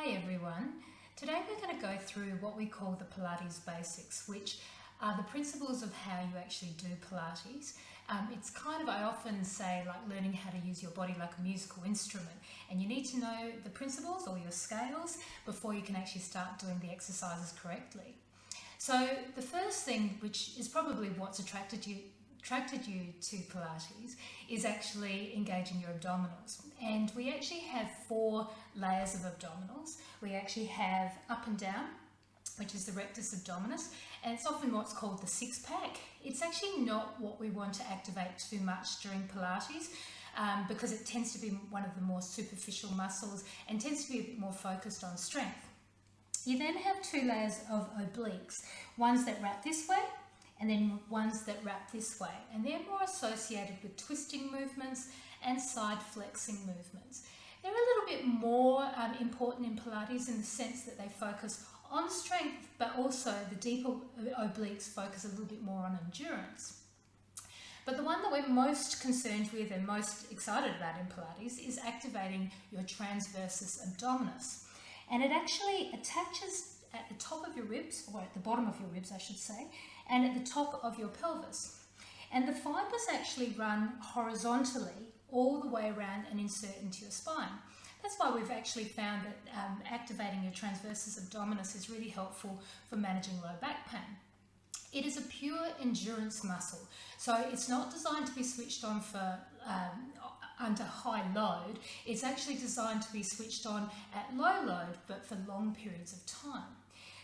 Hi everyone. Today we're going to go through what we call the Pilates basics, which are the principles of how you actually do Pilates. It's kind of, I often say, like learning how to use your body like a musical instrument, and you need to know the principles or your scales before you can actually start doing the exercises correctly. So the first thing, which is probably what's attracted you to Pilates, is actually engaging your abdominals. And we actually have 4 layers of abdominals. We actually have up and down, which is the rectus abdominis, and it's often what's called the 6-pack. It's actually not what we want to activate too much during Pilates because it tends to be one of the more superficial muscles and tends to be a bit more focused on strength. You then have 2 layers of obliques, ones that wrap this way and then ones that wrap this way, and they're more associated with twisting movements and side flexing movements. They're a little bit more important in Pilates in the sense that they focus on strength, but also the deeper obliques focus a little bit more on endurance. But the one that we're most concerned with and most excited about in Pilates is activating your transversus abdominis. And it actually attaches at the top of your ribs, or at the bottom of your ribs I should say, and at the top of your pelvis. And the fibers actually run horizontally all the way around and insert into your spine. That's why we've actually found that activating your transversus abdominis is really helpful for managing low back pain. It is a pure endurance muscle, so it's not designed to be switched on for under high load. It's actually designed to be switched on at low load, but for long periods of time.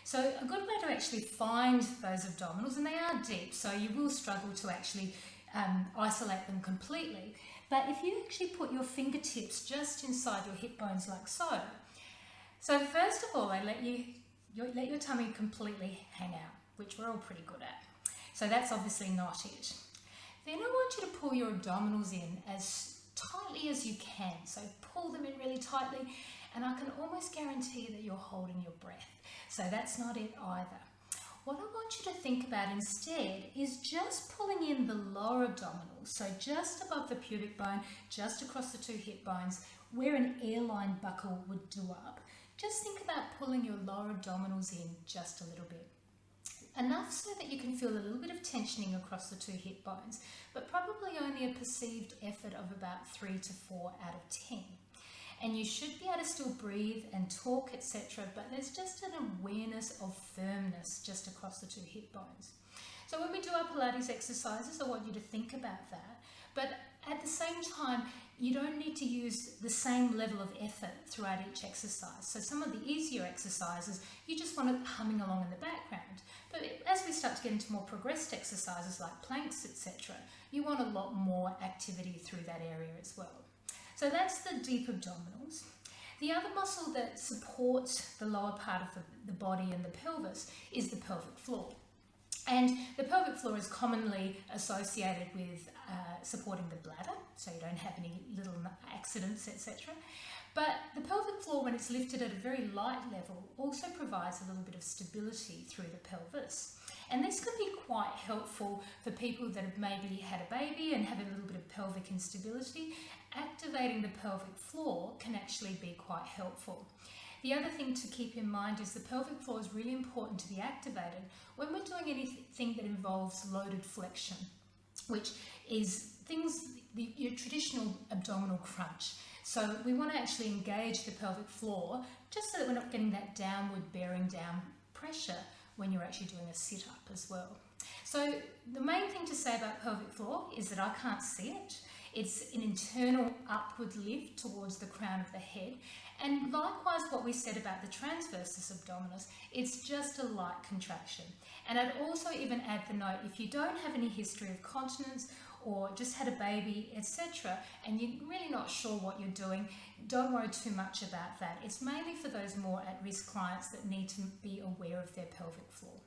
So a good way to actually find those abdominals, and they are deep, so you will struggle to actually isolate them completely. But if you actually put your fingertips just inside your hip bones like so. So first of all, I let your tummy completely hang out, which we're all pretty good at. So that's obviously not it. Then I want you to pull your abdominals in as tightly as you can. So pull them in really tightly, and I can almost guarantee that you're holding your breath. So that's not it either. What I want you to think about instead is just pulling in the lower abdominals, so just above the pubic bone, just across the 2 hip bones, where an airline buckle would do up. Just think about pulling your lower abdominals in just a little bit. Enough so that you can feel a little bit of tensioning across the 2 hip bones, but probably only a perceived effort of about 3 to 4 out of 10. And you should be able to still breathe and talk, etc., but there's just an awareness of firmness just across the 2 hip bones. So when we do our Pilates exercises, I want you to think about that. But at the same time, you don't need to use the same level of effort throughout each exercise. So some of the easier exercises, you just want it humming along in the background. But as we start to get into more progressed exercises like planks, etc., you want a lot more activity through that area as well. So that's the deep abdominals. The other muscle that supports the lower part of the body and the pelvis is the pelvic floor. And the pelvic floor is commonly associated with supporting the bladder, so you don't have any little accidents, etc. But the pelvic floor, when it's lifted at a very light level, also provides a little bit of stability through the pelvis. And this can be quite helpful for people that have maybe had a baby and have a little bit of pelvic instability. Activating the pelvic floor can actually be quite helpful. The other thing to keep in mind is the pelvic floor is really important to be activated when we're doing anything that involves loaded flexion, which is your traditional abdominal crunch. So we want to actually engage the pelvic floor just so that we're not getting that downward bearing down pressure when you're actually doing a sit-up as well. So the main thing to say about pelvic floor is that I can't see it. It's an internal upward lift towards the crown of the head. And likewise what we said about the transversus abdominis, it's just a light contraction. And I'd also even add the note, if you don't have any history of continence or just had a baby, etc., and you're really not sure what you're doing, don't worry too much about that. It's mainly for those more at-risk clients that need to be aware of their pelvic floor.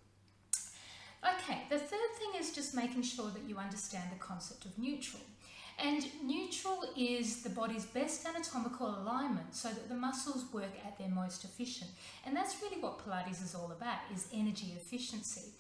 Okay, the third thing is just making sure that you understand the concept of neutral. And neutral is the body's best anatomical alignment so that the muscles work at their most efficient. And that's really what Pilates is all about, is energy efficiency.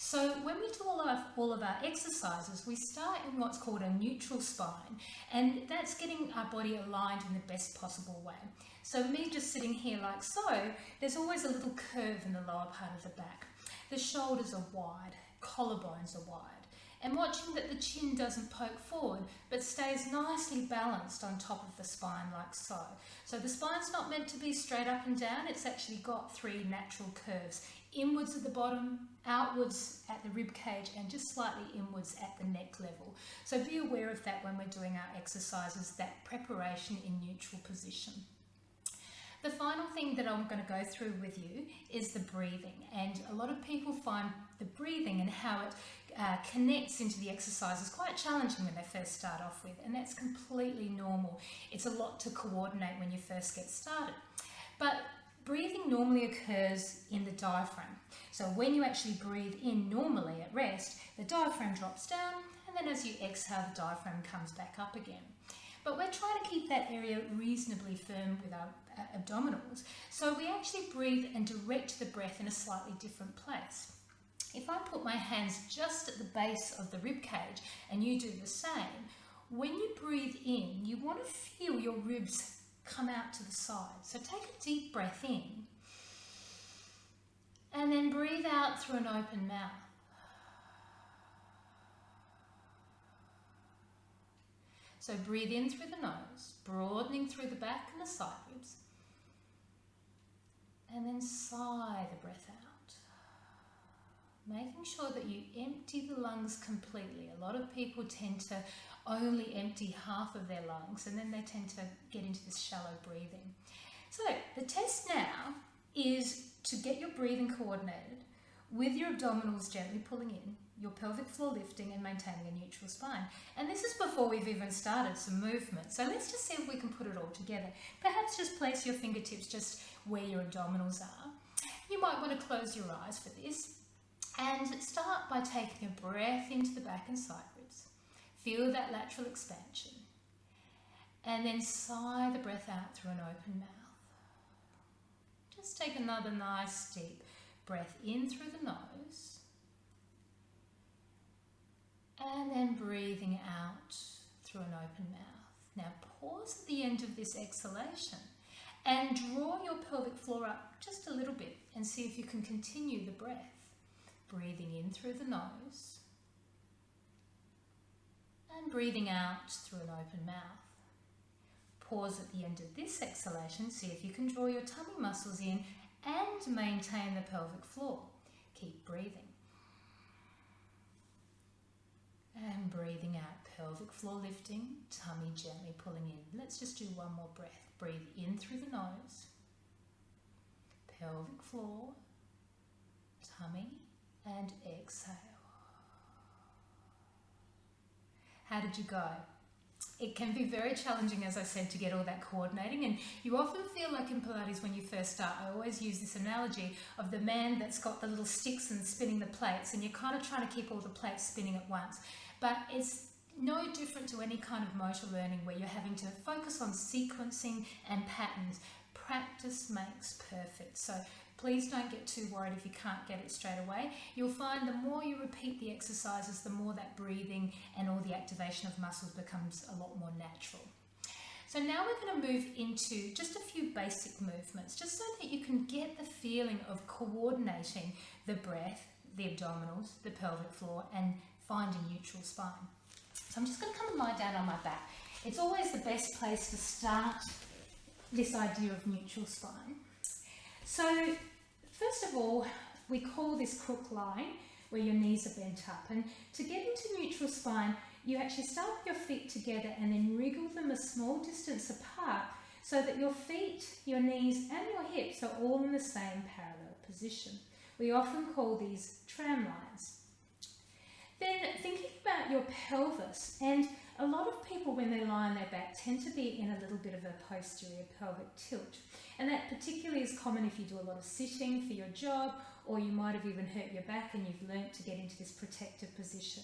So when we do all of our exercises, we start in what's called a neutral spine, and that's getting our body aligned in the best possible way. So me just sitting here like so, there's always a little curve in the lower part of the back. The shoulders are wide, collarbones are wide, and watching that the chin doesn't poke forward but stays nicely balanced on top of the spine like so. So the spine's not meant to be straight up and down, it's actually got three natural curves. Inwards at the bottom, outwards at the rib cage, and just slightly inwards at the neck level. So be aware of that when we're doing our exercises, that preparation in neutral position. The final thing that I'm going to go through with you is the breathing, and a lot of people find the breathing and how it connects into the exercises quite challenging when they first start off with, and that's completely normal. It's a lot to coordinate when you first get started. But breathing normally occurs in the diaphragm. So when you actually breathe in normally at rest, the diaphragm drops down, and then as you exhale, the diaphragm comes back up again. But we're trying to keep that area reasonably firm with our abdominals. So we actually breathe and direct the breath in a slightly different place. If I put my hands just at the base of the rib cage and you do the same, when you breathe in, you want to feel your ribs come out to the side. So take a deep breath in and then breathe out through an open mouth. So breathe in through the nose, broadening through the back and the side ribs, and then sigh the breath out, making sure that you empty the lungs completely. A lot of people tend to only empty half of their lungs, and then they tend to get into this shallow breathing. So the test now is to get your breathing coordinated with your abdominals gently pulling in, your pelvic floor lifting and maintaining a neutral spine. And this is before we've even started some movement. So let's just see if we can put it all together. Perhaps just place your fingertips just where your abdominals are. You might want to close your eyes for this and start by taking a breath into the back and side ribs. Feel that lateral expansion. And then sigh the breath out through an open mouth. Just take another nice deep breath in through the nose. And then breathing out through an open mouth. Now pause at the end of this exhalation and draw your pelvic floor up just a little bit and see if you can continue the breath. Breathing in through the nose and breathing out through an open mouth. Pause at the end of this exhalation, see if you can draw your tummy muscles in and maintain the pelvic floor. Keep breathing. And breathing out, pelvic floor lifting, tummy gently pulling in. Let's just do one more breath. Breathe in through the nose, pelvic floor, tummy, and exhale. How did you go? It can be very challenging, as I said, to get all that coordinating, and you often feel like in Pilates when you first start, I always use this analogy of the man that's got the little sticks and spinning the plates, and you're kind of trying to keep all the plates spinning at once. But it's no different to any kind of motor learning where you're having to focus on sequencing and patterns. Practice makes perfect. So please don't get too worried if you can't get it straight away. You'll find the more you repeat the exercises, the more that breathing and all the activation of muscles becomes a lot more natural. So now we're going to move into just a few basic movements, just so that you can get the feeling of coordinating the breath, the abdominals, the pelvic floor, and find a neutral spine. So I'm just going to come and lie down on my back. It's always the best place to start this idea of neutral spine. So first of all, we call this crook line, where your knees are bent up. And to get into neutral spine, you actually start with your feet together and then wriggle them a small distance apart so that your feet, your knees and your hips are all in the same parallel position. We often call these tram lines. Then thinking about your pelvis, and a lot of people when they lie on their back tend to be in a little bit of a posterior pelvic tilt. And that particularly is common if you do a lot of sitting for your job, or you might have even hurt your back and you've learnt to get into this protective position.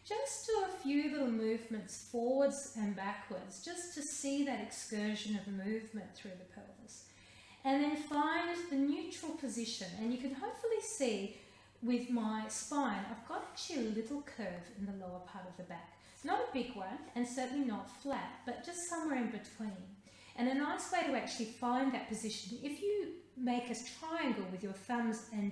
Just do a few little movements forwards and backwards, just to see that excursion of movement through the pelvis. And then find the neutral position, and you can hopefully see with my spine, I've got actually a little curve in the lower part of the back. Not a big one, and certainly not flat, but just somewhere in between. And a nice way to actually find that position, if you make a triangle with your thumbs and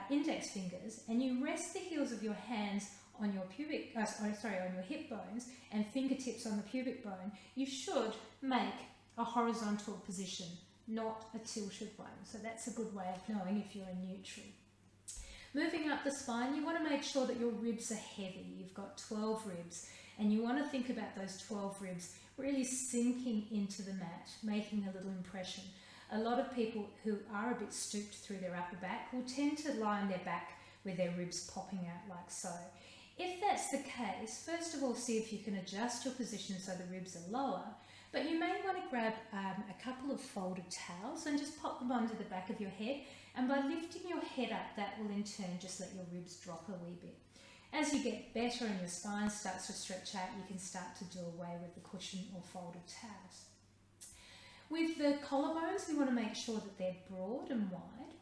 index fingers, and you rest the heels of your hands on your on your hip bones and fingertips on the pubic bone, you should make a horizontal position, not a tilted one. So that's a good way of knowing if you're in neutral. Moving up the spine, you want to make sure that your ribs are heavy. You've got 12 ribs, and you want to think about those 12 ribs really sinking into the mat, making a little impression. A lot of people who are a bit stooped through their upper back will tend to lie on their back with their ribs popping out like so. If that's the case, first of all, see if you can adjust your position so the ribs are lower, but you may want to grab a couple of folded towels and just pop them under the back of your head, and by lifting your head up, that will in turn just let your ribs drop a wee bit. As you get better and your spine starts to stretch out, you can start to do away with the cushion or folded towels. With the collarbones, we want to make sure that they're broad and wide.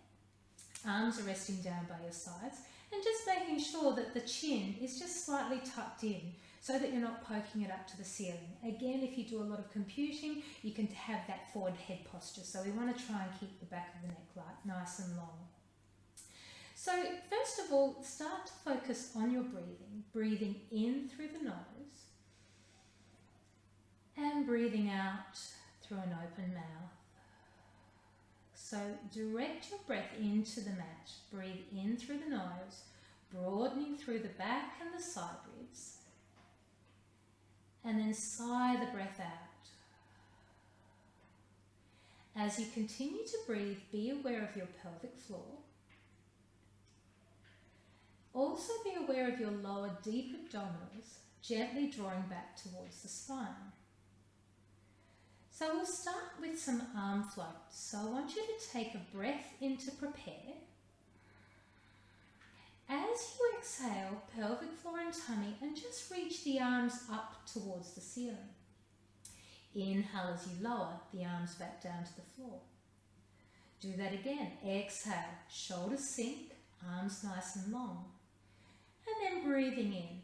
Arms are resting down by your sides, and just making sure that the chin is just slightly tucked in so that you're not poking it up to the ceiling. Again, if you do a lot of computing, you can have that forward head posture. So we want to try and keep the back of the neck nice and long. So first of all, start to focus on your breathing. Breathing in through the nose and breathing out through an open mouth. So direct your breath into the mat. Breathe in through the nose, broadening through the back and the side ribs. And then sigh the breath out. As you continue to breathe, be aware of your pelvic floor. Also be aware of your lower deep abdominals, gently drawing back towards the spine. So we'll start with some arm floats. So I want you to take a breath in to prepare. As you exhale, pelvic floor and tummy, and just reach the arms up towards the ceiling. Inhale as you lower the arms back down to the floor. Do that again. Exhale, shoulders sink, arms nice and long. And then breathing in.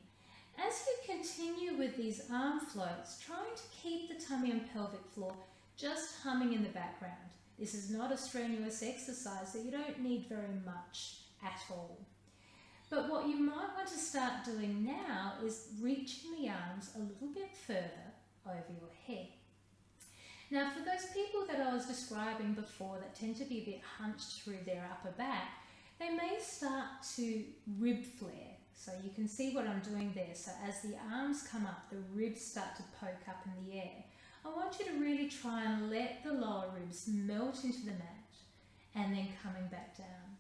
As you continue with these arm floats, trying to keep the tummy and pelvic floor just humming in the background. This is not a strenuous exercise, so you don't need very much at all. But what you might want to start doing now is reaching the arms a little bit further over your head. Now, for those people that I was describing before that tend to be a bit hunched through their upper back, they may start to rib flare. So you can see what I'm doing there. So as the arms come up, the ribs start to poke up in the air. I want you to really try and let the lower ribs melt into the mat and then coming back down.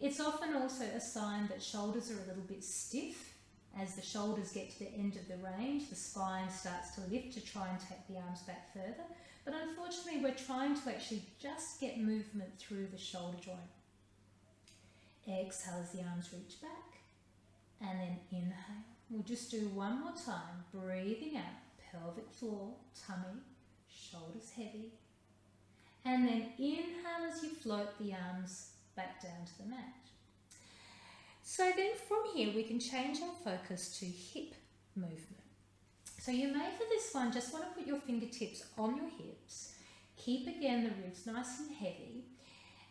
It's often also a sign that shoulders are a little bit stiff. As the shoulders get to the end of the range, the spine starts to lift to try and take the arms back further. But unfortunately, we're trying to actually just get movement through the shoulder joint. Exhale as the arms reach back. And then inhale. We'll just do one more time. Breathing out, pelvic floor, tummy, shoulders heavy. And then inhale as you float the arms back down to the mat. So then from here we can change our focus to hip movement. So you may for this one just want to put your fingertips on your hips. Keep again the ribs nice and heavy.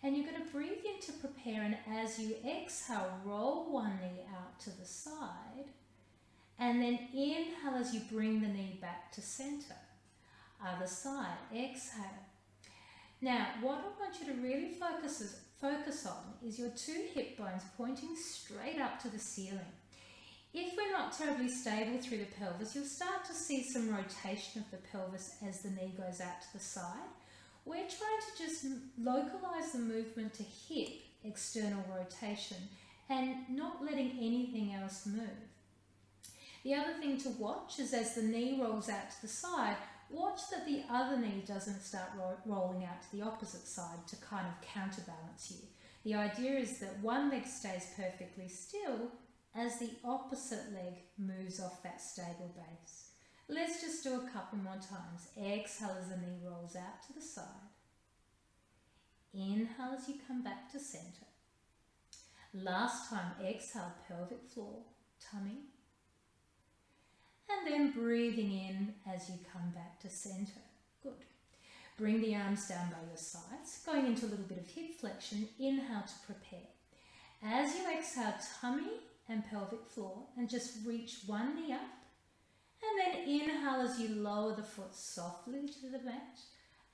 And you're going to breathe in to prepare, and as you exhale, roll one knee out to the side, and then inhale as you bring the knee back to center. Other side, exhale. Now, what I want you to really focus on is your two hip bones pointing straight up to the ceiling. If we're not terribly stable through the pelvis, you'll start to see some rotation of the pelvis as the knee goes out to the side. We're trying to just localize the movement to hip external rotation and not letting anything else move. The other thing to watch is as the knee rolls out to the side, watch that the other knee doesn't start rolling out to the opposite side to kind of counterbalance you. The idea is that one leg stays perfectly still as the opposite leg moves off that stable base. Let's just do a couple more times. Exhale as the knee rolls out to the side. Inhale as you come back to center. Last time, exhale, pelvic floor, tummy. And then breathing in as you come back to center. Good. Bring the arms down by your sides, going into a little bit of hip flexion. Inhale to prepare. As you exhale, tummy and pelvic floor, and just reach one knee up. And then inhale as you lower the foot softly to the mat.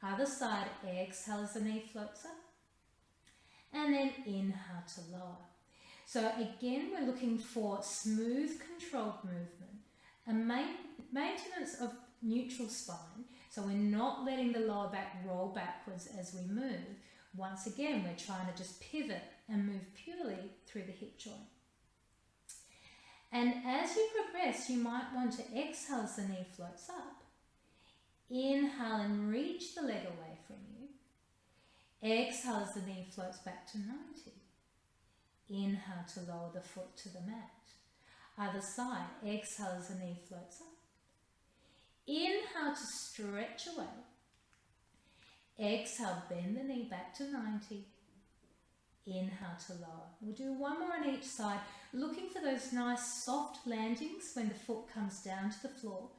Other side, exhale as the knee floats up. And then inhale to lower. So again, we're looking for smooth, controlled movement, a maintenance of neutral spine. So we're not letting the lower back roll backwards as we move. Once again, we're trying to just pivot and move purely through the hip joint. And as you progress, you might want to exhale as the knee floats up. Inhale and reach the leg away from you. Exhale as the knee floats back to 90. Inhale to lower the foot to the mat. Other side, exhale as the knee floats up. Inhale to stretch away. Exhale, bend the knee back to 90. Inhale to lower. We'll do one more on each side, looking for those nice soft landings when the foot comes down to the floor.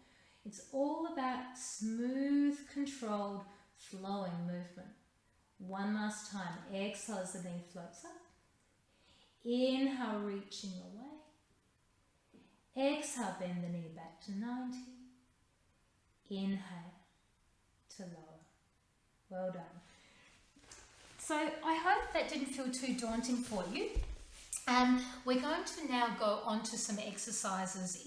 It's all about smooth, controlled, flowing movement. One last time. Exhale as the knee floats up. Inhale, reaching away. Exhale, bend the knee back to 90. Inhale to lower. Well done. So I hope that didn't feel too daunting for you. We're going to now go on to some exercises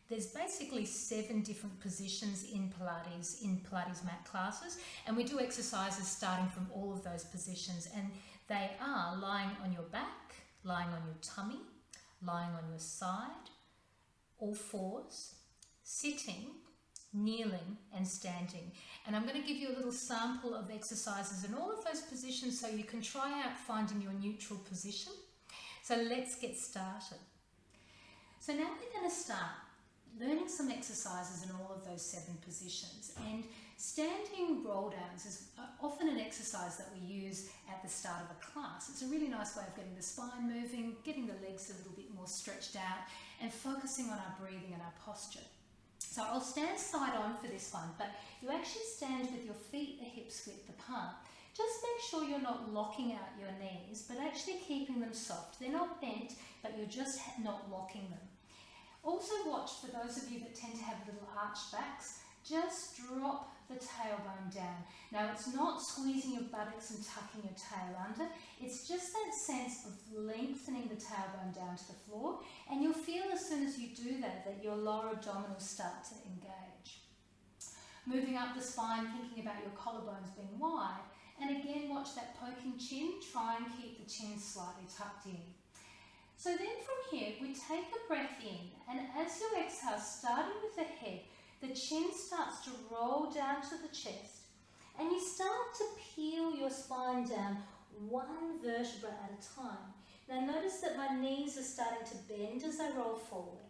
there's basically 7 different positions in Pilates mat classes, and we do exercises starting from all of those positions, and they are lying on your back, lying on your tummy, lying on your side, all fours, sitting, kneeling and standing. And I'm going to give you a little sample of exercises in all of those positions so you can try out finding your neutral position. So let's get started. So now we're going to start learning some exercises in all of those 7 positions. And standing roll downs is often an exercise that we use at the start of a class. It's a really nice way of getting the spine moving, getting the legs a little bit more stretched out, and focusing on our breathing and our posture. So I'll stand side on for this one, but you actually stand with your feet a hip's width apart. Just make sure you're not locking out your knees, but actually keeping them soft. They're not bent, but you're just not locking them. Also watch, for those of you that tend to have little arched backs, just drop the tailbone down. Now it's not squeezing your buttocks and tucking your tail under, it's just that sense of lengthening the tailbone down to the floor, and you'll feel as soon as you do that your lower abdominals start to engage. Moving up the spine, thinking about your collarbones being wide, and again watch that poking chin, try and keep the chin slightly tucked in. So then from here, we take a breath in, and as you exhale, starting with the head, the chin starts to roll down to the chest, and you start to peel your spine down one vertebra at a time. Now notice that my knees are starting to bend as I roll forward.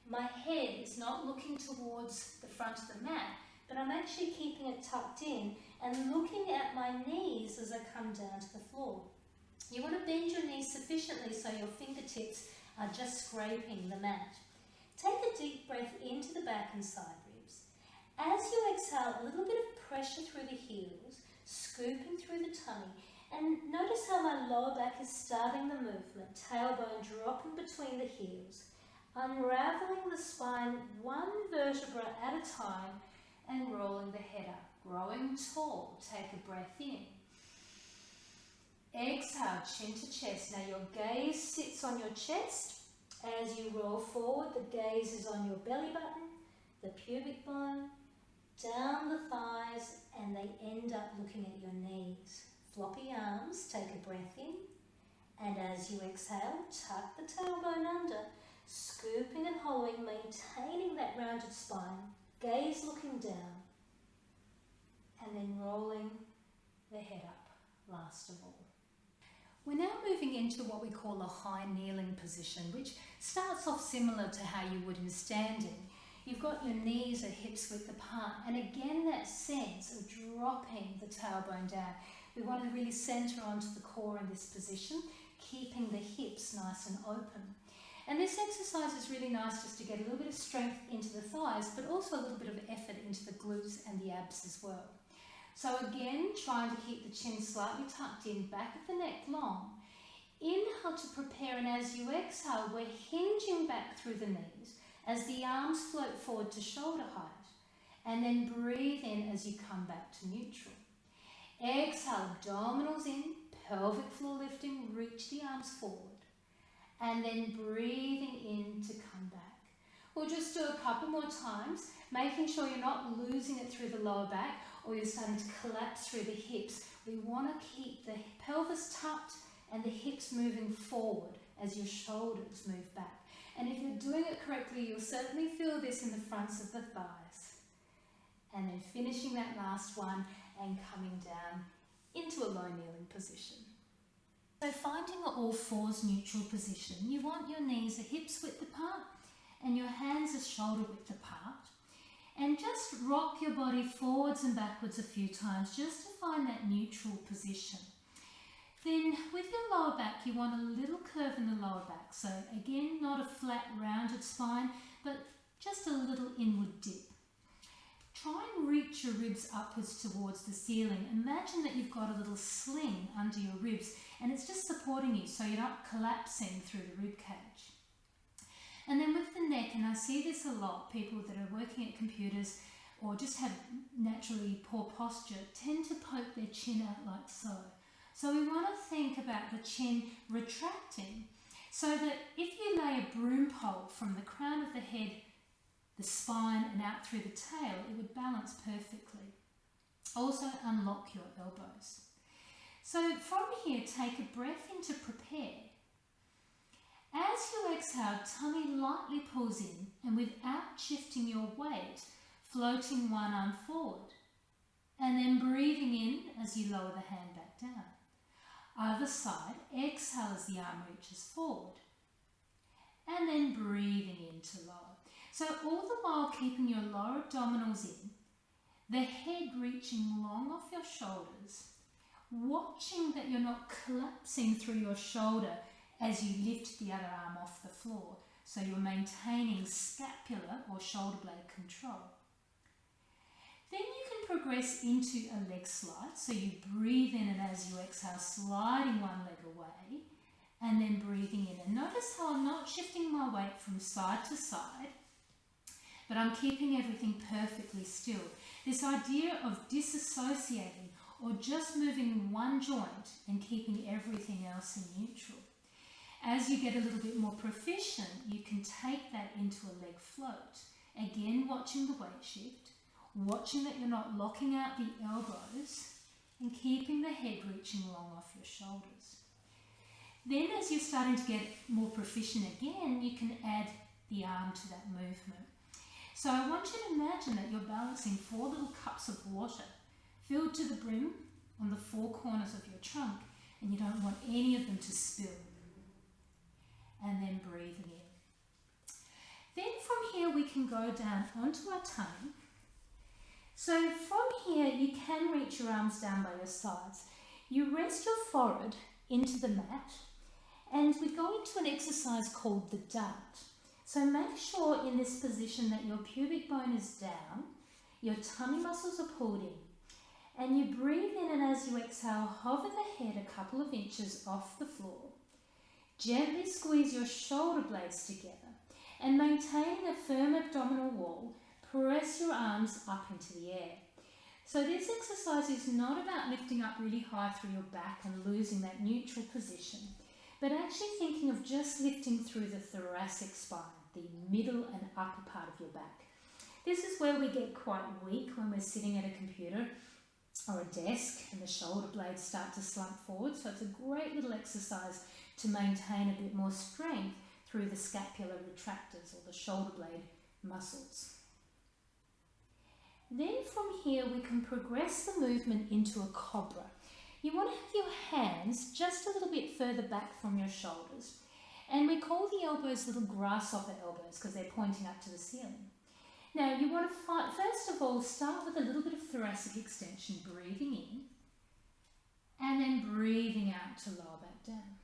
My head is not looking towards the front of the mat, but I'm actually keeping it tucked in and looking at my knees as I come down to the floor. You want to bend your knees sufficiently so your fingertips are just scraping the mat. Take a deep breath into the back and side ribs. As you exhale, a little bit of pressure through the heels, scooping through the tummy, and notice how my lower back is starting the movement, tailbone dropping between the heels, unraveling the spine one vertebra at a time and rolling the head up, growing tall. Take a breath in. Exhale, chin to chest. Now your gaze sits on your chest. As you roll forward, the gaze is on your belly button, the pubic bone, down the thighs, and they end up looking at your knees. Floppy arms, take a breath in, and as you exhale, tuck the tailbone under, scooping and hollowing, maintaining that rounded spine, gaze looking down, and then rolling the head up, last of all. We're now moving into what we call a high kneeling position, which starts off similar to how you would in standing. You've got your knees at hips width apart, and again that sense of dropping the tailbone down. We want to really center onto the core in this position. keeping the hips nice and open. And this exercise is really nice just to get a little bit of strength into the thighs, but also a little bit of effort into the glutes and the abs as well. So again, trying to keep the chin slightly tucked in, back of the neck long. Inhale to prepare, and as you exhale, we're hinging back through the knees as the arms float forward to shoulder height. And then breathe in as you come back to neutral. Exhale, abdominals in, pelvic floor lifting, reach the arms forward. And then breathing in to come back. We'll just do a couple more times, making sure you're not losing it through the lower back or you're starting to collapse through the hips. We want to keep the pelvis tucked and the hips moving forward as your shoulders move back. And if you're doing it correctly, you'll certainly feel this in the fronts of the thighs. And then finishing that last one and coming down into a low kneeling position. So finding an all fours neutral position, you want your knees a hips width apart and your hands a shoulder width apart. And just rock your body forwards and backwards a few times just to find that neutral position. Then with your lower back, you want a little curve in the lower back. So again, not a flat rounded spine, but just a little inward dip. Try and reach your ribs upwards towards the ceiling. Imagine that you've got a little sling under your ribs and it's just supporting you so you're not collapsing through the rib cage. And then with the neck, and I see this a lot, people that are working at computers or just have naturally poor posture tend to poke their chin out like so. So we want to think about the chin retracting so that if you lay a broom pole from the crown of the head, the spine and out through the tail, it would balance perfectly. Also unlock your elbows. So from here, take a breath in to prepare. As you exhale, tummy lightly pulls in and without shifting your weight, floating one arm forward. And then breathing in as you lower the hand back down. Other side, exhale as the arm reaches forward. And then breathing in to lower. So all the while keeping your lower abdominals in, the head reaching long off your shoulders, watching that you're not collapsing through your shoulder as you lift the other arm off the floor. So you're maintaining scapular or shoulder blade control. Then you can progress into a leg slide. So you breathe in and as you exhale, sliding one leg away and then breathing in. And notice how I'm not shifting my weight from side to side, but I'm keeping everything perfectly still. This idea of disassociating or just moving one joint and keeping everything else in neutral. As you get a little bit more proficient, you can take that into a leg float. Again, watching the weight shift, watching that you're not locking out the elbows and keeping the head reaching long off your shoulders. Then as you're starting to get more proficient again, you can add the arm to that movement. So I want you to imagine that you're balancing 4 little cups of water filled to the brim on the 4 corners of your trunk, and you don't want any of them to spill. And then breathing in. Then from here we can go down onto our tummy. So from here you can reach your arms down by your sides. You rest your forehead into the mat and we go into an exercise called the dart. So make sure in this position that your pubic bone is down, your tummy muscles are pulled in, and you breathe in and as you exhale, hover the head a couple of inches off the floor. Gently squeeze your shoulder blades together and maintaining a firm abdominal wall, press your arms up into the air. So this exercise is not about lifting up really high through your back and losing that neutral position, but actually thinking of just lifting through the thoracic spine, the middle and upper part of your back. This is where we get quite weak when we're sitting at a computer or a desk and the shoulder blades start to slump forward. So it's a great little exercise to maintain a bit more strength through the scapular retractors or the shoulder blade muscles. Then from here we can progress the movement into a cobra. You want to have your hands just a little bit further back from your shoulders. And we call the elbows little grasshopper elbows because they're pointing up to the ceiling. Now you want to first of all start with a little bit of thoracic extension, breathing in and then breathing out to lower back down.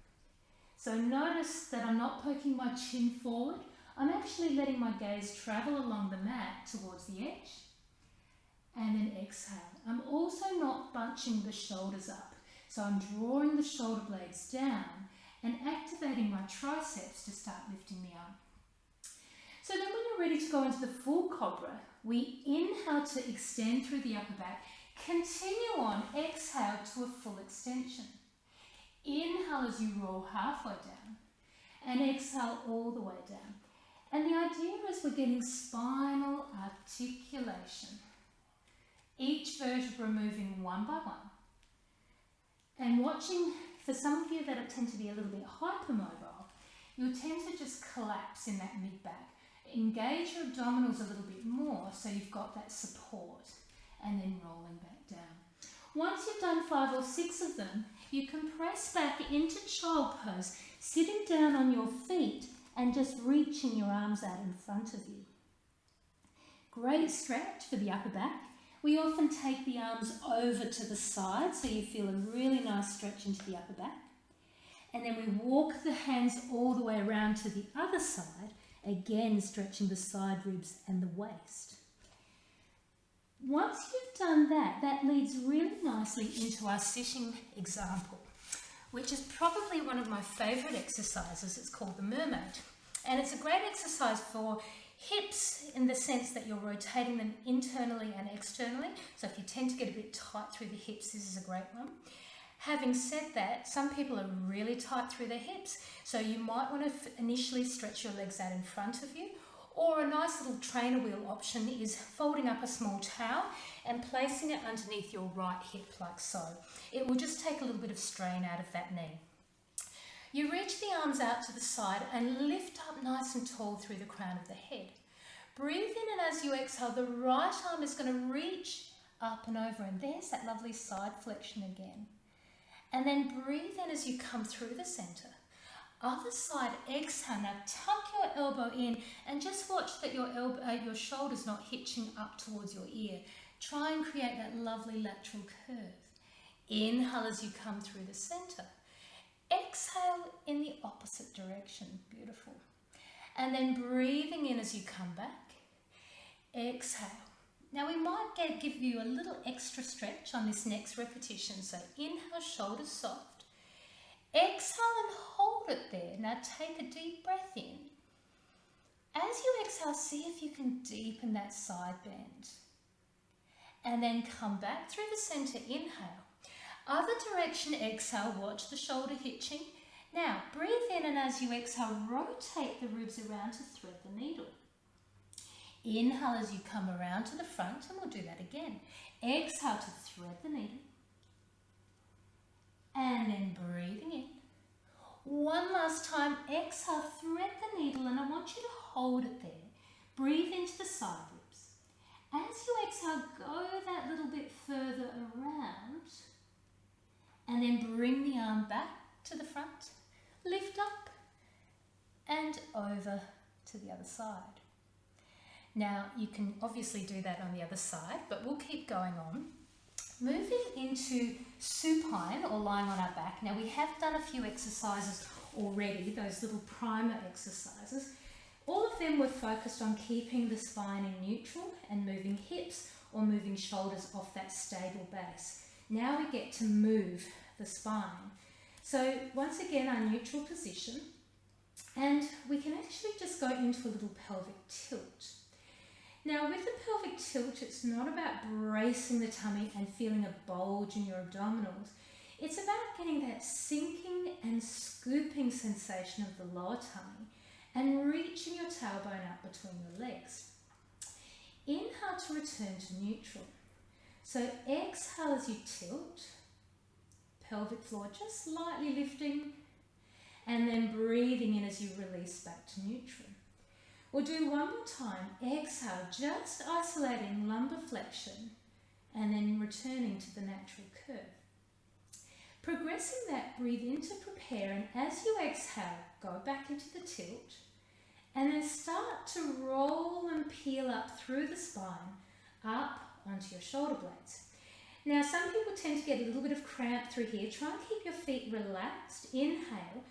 So notice that I'm not poking my chin forward. I'm actually letting my gaze travel along the mat towards the edge. And then exhale. I'm also not bunching the shoulders up. So I'm drawing the shoulder blades down and activating my triceps to start lifting the arm. So then when you're ready to go into the full cobra, we inhale to extend through the upper back. Continue on, exhale to a full extension. Inhale as you roll halfway down and exhale all the way down. And the idea is we're getting spinal articulation. Each vertebra moving one by one. And watching, for some of you that tend to be a little bit hypermobile, you'll tend to just collapse in that mid-back. Engage your abdominals a little bit more so you've got that support, and then rolling back down. Once you've done 5 or 6 of them, you can press back into child pose, sitting down on your feet and just reaching your arms out in front of you. Great stretch for the upper back. We often take the arms over to the side so you feel a really nice stretch into the upper back. And then we walk the hands all the way around to the other side, again stretching the side ribs and the waist. Once you've done that, that leads really nicely into our sitting example, which is probably one of my favourite exercises. It's called the mermaid. And it's a great exercise for hips in the sense that you're rotating them internally and externally. So if you tend to get a bit tight through the hips, this is a great one. Having said that, some people are really tight through their hips, so you might want to initially stretch your legs out in front of you, or a nice little trainer wheel option is folding up a small towel and placing it underneath your right hip like so. It will just take a little bit of strain out of that knee. You reach the arms out to the side and lift up nice and tall through the crown of the head. Breathe in, and as you exhale, the right arm is going to reach up and over, and there's that lovely side flexion again. And then breathe in as you come through the center. Other side, exhale. Now tuck your elbow in and just watch that your shoulder's not hitching up towards your ear. Try and create that lovely lateral curve. Inhale as you come through the center. Exhale in the opposite direction. Beautiful. And then breathing in as you come back. Exhale. Now we might give you a little extra stretch on this next repetition. So inhale, shoulders soft. Exhale and hold it there. Now take a deep breath in. As you exhale, see if you can deepen that side bend. And then come back through the center, inhale. Other direction, exhale, watch the shoulder hitching. Now breathe in, and as you exhale, rotate the ribs around to thread the needle. Inhale as you come around to the front, and we'll do that again. Exhale to thread the needle. And then breathing in. One last time, exhale, thread the needle, and I want you to hold it there. Breathe into the side ribs. As you exhale, go that little bit further around, and then bring the arm back to the front. Lift up and over to the other side. Now, you can obviously do that on the other side, but we'll keep going on. Moving into supine, or lying on our back. Now, we have done a few exercises already, those little primer exercises. All of them were focused on keeping the spine in neutral and moving hips or moving shoulders off that stable base. Now we get to move the spine. So once again, our neutral position, and we can actually just go into a little pelvic tilt. Now with the pelvic tilt, it's not about bracing the tummy and feeling a bulge in your abdominals. It's about getting that sinking and scooping sensation of the lower tummy and reaching your tailbone up between your legs. Inhale to return to neutral. So exhale as you tilt, pelvic floor just slightly lifting, and then breathing in as you release back to neutral. We'll do one more time. Exhale, just isolating lumbar flexion and then returning to the natural curve. Progressing that, breathe in to prepare, and as you exhale, go back into the tilt and then start to roll and peel up through the spine, up onto your shoulder blades. Now, some people tend to get a little bit of cramp through here. Try and keep your feet relaxed. Inhale.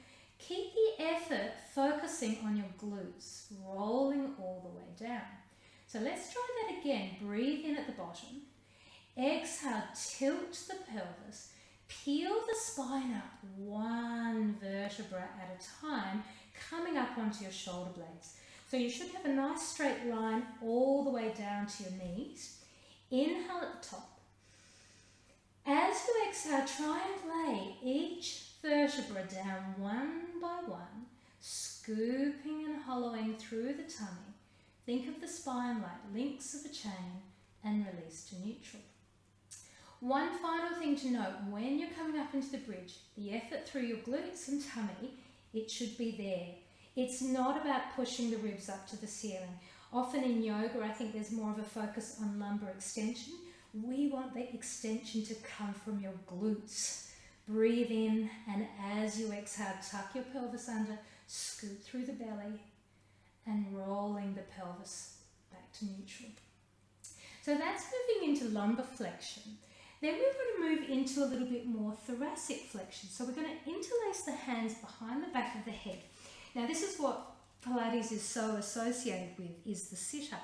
Keep the effort focusing on your glutes, rolling all the way down. So let's try that again. Breathe in at the bottom. Exhale, tilt the pelvis. Peel the spine up one vertebra at a time, coming up onto your shoulder blades. So you should have a nice straight line all the way down to your knees. Inhale at the top. As you exhale, try and lay each vertebra down one by one, scooping and hollowing through the tummy. Think of the spine like links of a chain and release to neutral. One final thing to note, when you're coming up into the bridge, the effort through your glutes and tummy, it should be there. It's not about pushing the ribs up to the ceiling. Often in yoga, I think there's more of a focus on lumbar extension. We want the extension to come from your glutes. Breathe in, and as you exhale, tuck your pelvis under, scoop through the belly, and rolling the pelvis back to neutral. So that's moving into lumbar flexion. Then we're going to move into a little bit more thoracic flexion. So we're going to interlace the hands behind the back of the head. Now this is what Pilates is so associated with, is the sit-up.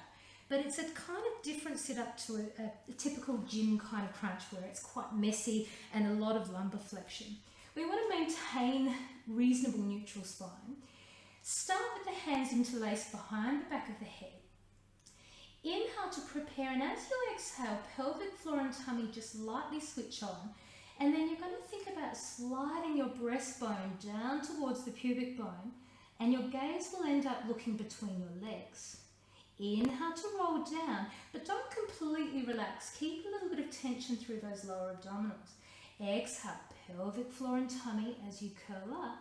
But it's a kind of different sit-up to a typical gym kind of crunch where it's quite messy and a lot of lumbar flexion. We want to maintain reasonable neutral spine. Start with the hands interlaced behind the back of the head. Inhale to prepare, and as you exhale, pelvic floor and tummy just lightly switch on. And then you're going to think about sliding your breastbone down towards the pubic bone, and your gaze will end up looking between your legs. Inhale to roll down, but don't completely relax. Keep a little bit of tension through those lower abdominals. Exhale, pelvic floor and tummy as you curl up,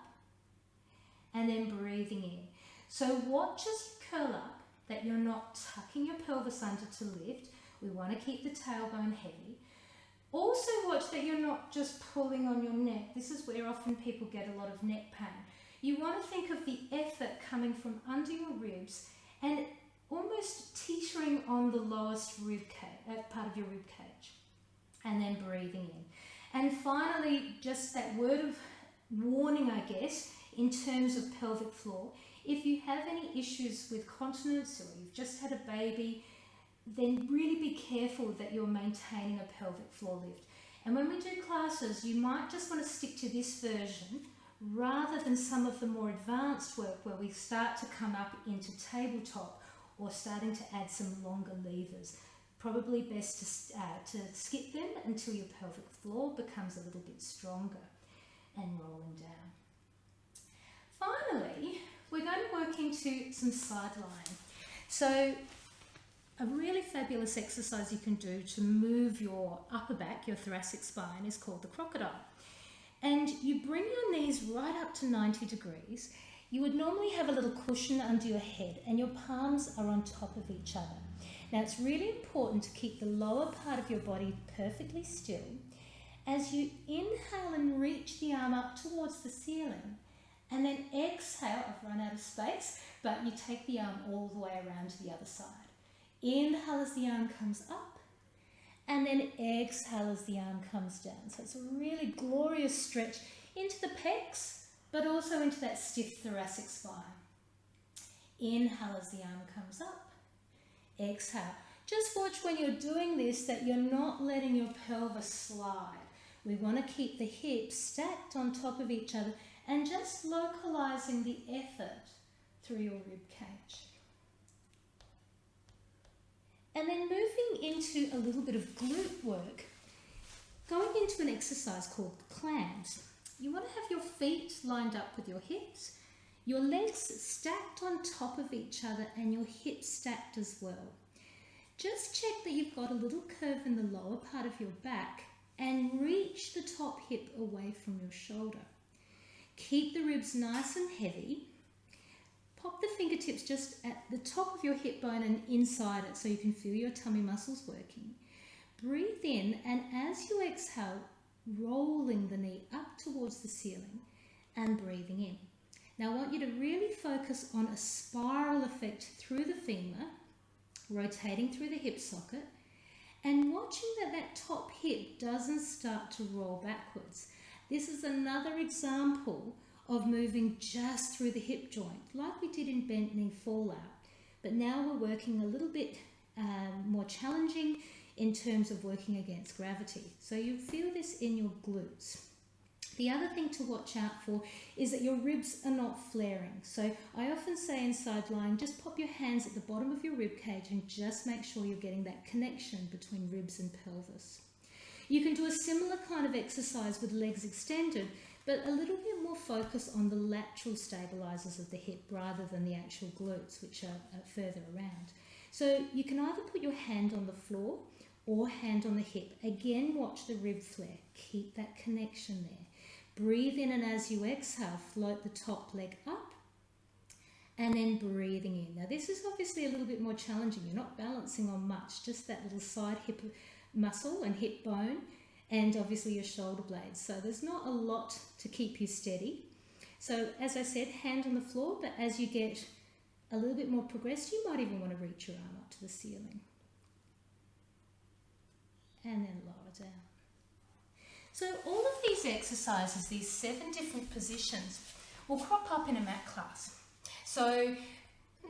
and then breathing in. So watch as you curl up that you're not tucking your pelvis under to lift. We want to keep the tailbone heavy. Also watch that you're not just pulling on your neck. This is where often people get a lot of neck pain. You want to think of the effort coming from under your ribs and almost teetering on the lowest rib cage, part of your rib cage, and then breathing in. And finally, just that word of warning, I guess, in terms of pelvic floor. If you have any issues with continence or you've just had a baby, then really be careful that you're maintaining a pelvic floor lift. And when we do classes, you might just want to stick to this version rather than some of the more advanced work where we start to come up into tabletop or starting to add some longer levers. Probably best to skip them until your pelvic floor becomes a little bit stronger and rolling down. Finally, we're going to work into some side lying. So a really fabulous exercise you can do to move your upper back, your thoracic spine, is called the Crocodile. And you bring your knees right up to 90 degrees. You would normally have a little cushion under your head and your palms are on top of each other. Now it's really important to keep the lower part of your body perfectly still. As you inhale and reach the arm up towards the ceiling, and then exhale, I've run out of space, but you take the arm all the way around to the other side. Inhale as the arm comes up, and then exhale as the arm comes down. So it's a really glorious stretch into the pecs, but also into that stiff thoracic spine. Inhale as the arm comes up, exhale. Just watch when you're doing this that you're not letting your pelvis slide. We want to keep the hips stacked on top of each other and just localizing the effort through your rib cage. And then moving into a little bit of glute work, going into an exercise called clams. You want to have your feet lined up with your hips, your legs stacked on top of each other and your hips stacked as well. Just check that you've got a little curve in the lower part of your back and reach the top hip away from your shoulder. Keep the ribs nice and heavy. Pop the fingertips just at the top of your hip bone and inside it so you can feel your tummy muscles working. Breathe in, and as you exhale, rolling the knee up towards the ceiling and breathing in. Now I want you to really focus on a spiral effect through the femur, rotating through the hip socket, and watching that that top hip doesn't start to roll backwards. This is another example of moving just through the hip joint, like we did in bent knee fallout. But now we're working a little bit more challenging in terms of working against gravity. So you feel this in your glutes. The other thing to watch out for is that your ribs are not flaring. So I often say in side lying, just pop your hands at the bottom of your rib cage and just make sure you're getting that connection between ribs and pelvis. You can do a similar kind of exercise with legs extended, but a little bit more focus on the lateral stabilizers of the hip rather than the actual glutes, which are further around. So you can either put your hand on the floor or hand on the hip. Again, watch the rib flare. Keep that connection there. Breathe in, and as you exhale, float the top leg up and then breathing in. Now this is obviously a little bit more challenging. You're not balancing on much, just that little side hip muscle and hip bone, and obviously your shoulder blades. So there's not a lot to keep you steady. So as I said, hand on the floor, but as you get a little bit more progressed, you might even want to reach your arm up to the ceiling. And then lower down. So all of these exercises, these 7 different positions, will crop up in a mat class. So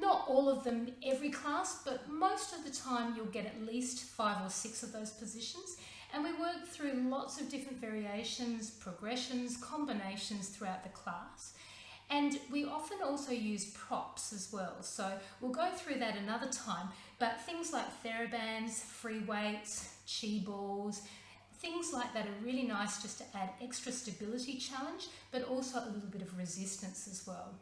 not all of them every class, but most of the time you'll get at least 5 or 6 of those positions. And we work through lots of different variations, progressions, combinations throughout the class. And we often also use props as well. So we'll go through that another time, but things like TheraBands, free weights, chi balls, things like that are really nice just to add extra stability challenge, but also a little bit of resistance as well.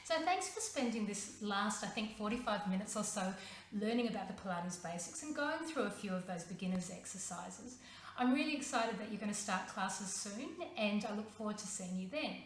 So thanks for spending this last, I think, 45 minutes or so learning about the Pilates basics and going through a few of those beginners exercises. I'm really excited that you're going to start classes soon, and I look forward to seeing you then.